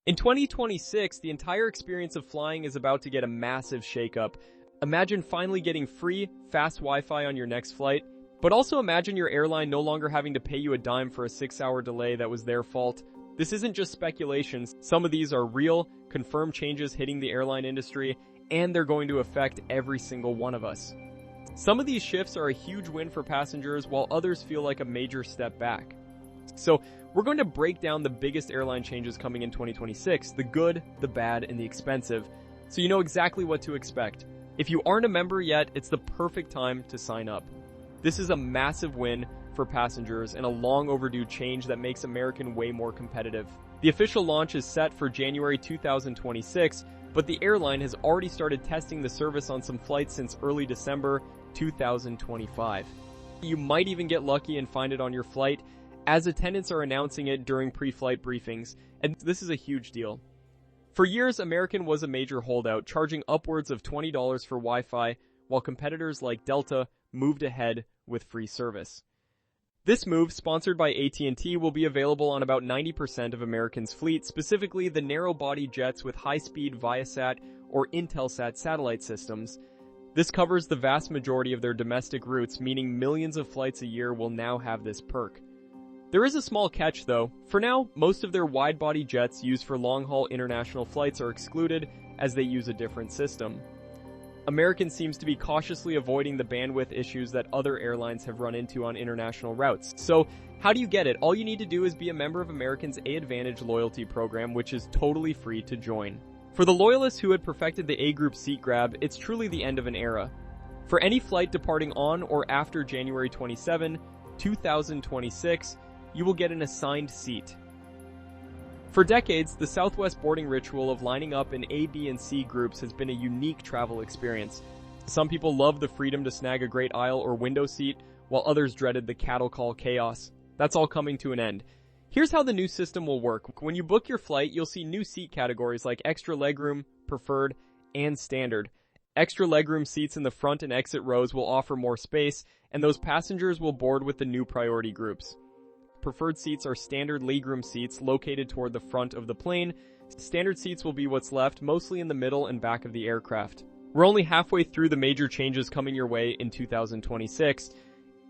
In 2026, the entire experience of flying is about to get a massive shakeup. Imagine finally getting free, fast Wi-Fi on your next flight, but also imagine your airline no longer having to pay you a dime for a 6-hour delay that was their fault. This isn't just speculations. Some of these are real, confirmed changes hitting the airline industry, and they're going to affect every single one of us. Some of these shifts are a huge win for passengers, while others feel like a major step back. So, we're going to break down the biggest airline changes coming in 2026, the good, the bad, and the expensive, so you know exactly what to expect. If you aren't a member yet, it's the perfect time to sign up. This is a massive win for passengers and a long overdue change that makes American way more competitive. The official launch is set for January 2026, but the airline has already started testing the service on some flights since early December 2025. You might even get lucky and find it on your flight, as attendants are announcing it during pre-flight briefings, and this is a huge deal. For years, American was a major holdout, charging upwards of $20 for Wi-Fi, while competitors like Delta moved ahead with free service. This move, sponsored by AT&T, will be available on about 90% of American's fleet, specifically the narrow-body jets with high-speed Viasat or Intelsat satellite systems. This covers the vast majority of their domestic routes, meaning millions of flights a year will now have this perk. There is a small catch though. For now, most of their wide-body jets used for long-haul international flights are excluded as they use a different system. American seems to be cautiously avoiding the bandwidth issues that other airlines have run into on international routes. So, how do you get it? All you need to do is be a member of American's A-Advantage loyalty program, which is totally free to join. For the loyalists who had perfected the A-Group seat grab, it's truly the end of an era. For any flight departing on or after January 27, 2026, you will get an assigned seat. For decades, the Southwest boarding ritual of lining up in A, B, and C groups has been a unique travel experience. Some people loved the freedom to snag a great aisle or window seat, while others dreaded the cattle call chaos. That's all coming to an end. Here's how the new system will work. When you book your flight, you'll see new seat categories like extra legroom, preferred, and standard. Extra legroom seats in the front and exit rows will offer more space, and those passengers will board with the new priority groups. Preferred seats are standard legroom seats located toward the front of the plane. Standard seats will be what's left, mostly in the middle and back of the aircraft. We're only halfway through the major changes coming your way in 2026.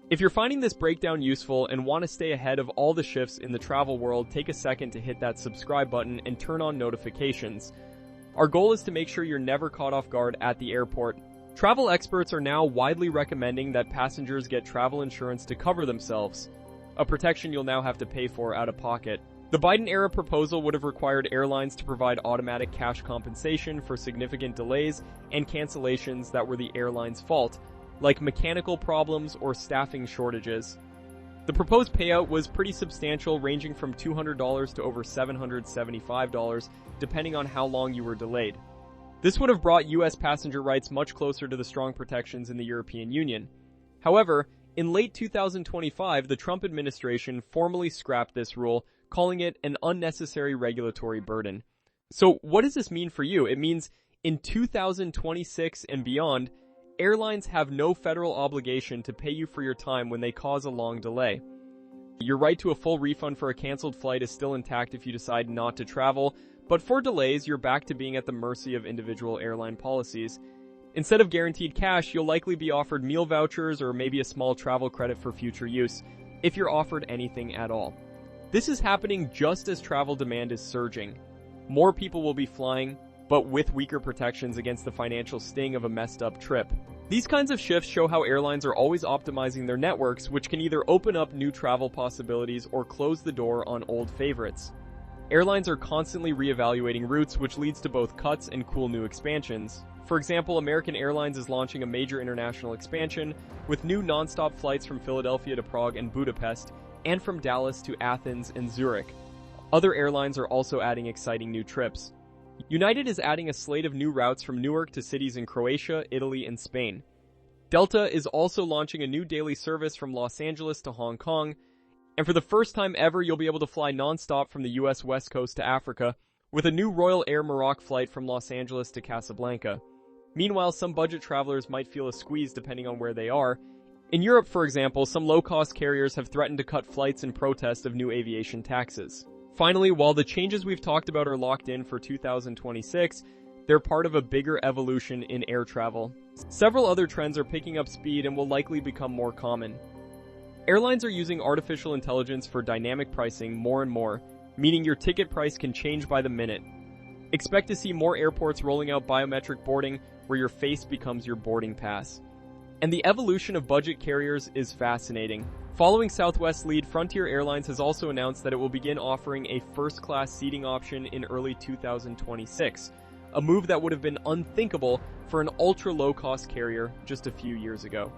If you're finding this breakdown useful and want to stay ahead of all the shifts in the travel world, take a second to hit that subscribe button and turn on notifications. Our goal is to make sure you're never caught off guard at the airport. Travel experts are now widely recommending that passengers get travel insurance to cover themselves, a protection you'll now have to pay for out of pocket. The Biden-era proposal would have required airlines to provide automatic cash compensation for significant delays and cancellations that were the airline's fault, like mechanical problems or staffing shortages. The proposed payout was pretty substantial, ranging from $200 to over $775, depending on how long you were delayed. This would have brought U.S. passenger rights much closer to the strong protections in the European Union. However, in late 2025, the Trump administration formally scrapped this rule, calling it an unnecessary regulatory burden. So what does this mean for you? It means in 2026 and beyond, airlines have no federal obligation to pay you for your time when they cause a long delay. Your right to a full refund for a canceled flight is still intact if you decide not to travel, but for delays, you're back to being at the mercy of individual airline policies. Instead of guaranteed cash, you'll likely be offered meal vouchers or maybe a small travel credit for future use, if you're offered anything at all. This is happening just as travel demand is surging. More people will be flying, but with weaker protections against the financial sting of a messed up trip. These kinds of shifts show how airlines are always optimizing their networks, which can either open up new travel possibilities or close the door on old favorites. Airlines are constantly reevaluating routes, which leads to both cuts and cool new expansions. For example, American Airlines is launching a major international expansion with new non-stop flights from Philadelphia to Prague and Budapest, and from Dallas to Athens and Zurich. Other airlines are also adding exciting new trips. United is adding a slate of new routes from Newark to cities in Croatia, Italy, and Spain. Delta is also launching a new daily service from Los Angeles to Hong Kong, and for the first time ever, you'll be able to fly non-stop from the US West Coast to Africa, with a new Royal Air Maroc flight from Los Angeles to Casablanca. Meanwhile, some budget travelers might feel a squeeze depending on where they are. In Europe, for example, some low-cost carriers have threatened to cut flights in protest of new aviation taxes. Finally, while the changes we've talked about are locked in for 2026, they're part of a bigger evolution in air travel. Several other trends are picking up speed and will likely become more common. Airlines are using artificial intelligence for dynamic pricing more and more, meaning your ticket price can change by the minute. Expect to see more airports rolling out biometric boarding where your face becomes your boarding pass. And the evolution of budget carriers is fascinating. Following Southwest's lead, Frontier Airlines has also announced that it will begin offering a first-class seating option in early 2026, a move that would have been unthinkable for an ultra-low-cost carrier just a few years ago.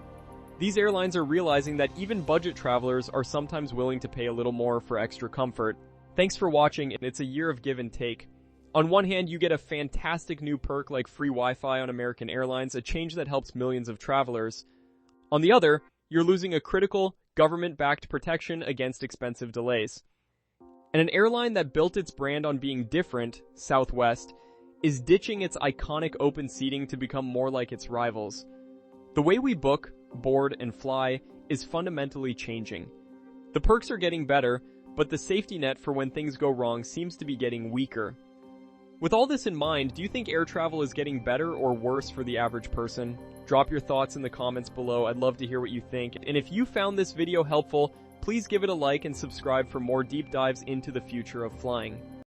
These airlines are realizing that even budget travelers are sometimes willing to pay a little more for extra comfort. Thanks for watching, and it's a year of give and take. On one hand, you get a fantastic new perk like free Wi-Fi on American Airlines, a change that helps millions of travelers. On the other, you're losing a critical, government-backed protection against expensive delays. And an airline that built its brand on being different, Southwest, is ditching its iconic open seating to become more like its rivals. The way we book, board, and fly is fundamentally changing. The perks are getting better, but the safety net for when things go wrong seems to be getting weaker. With all this in mind, do you think air travel is getting better or worse for the average person? Drop your thoughts in the comments below. I'd love to hear what you think. And if you found this video helpful, please give it a like and subscribe for more deep dives into the future of flying.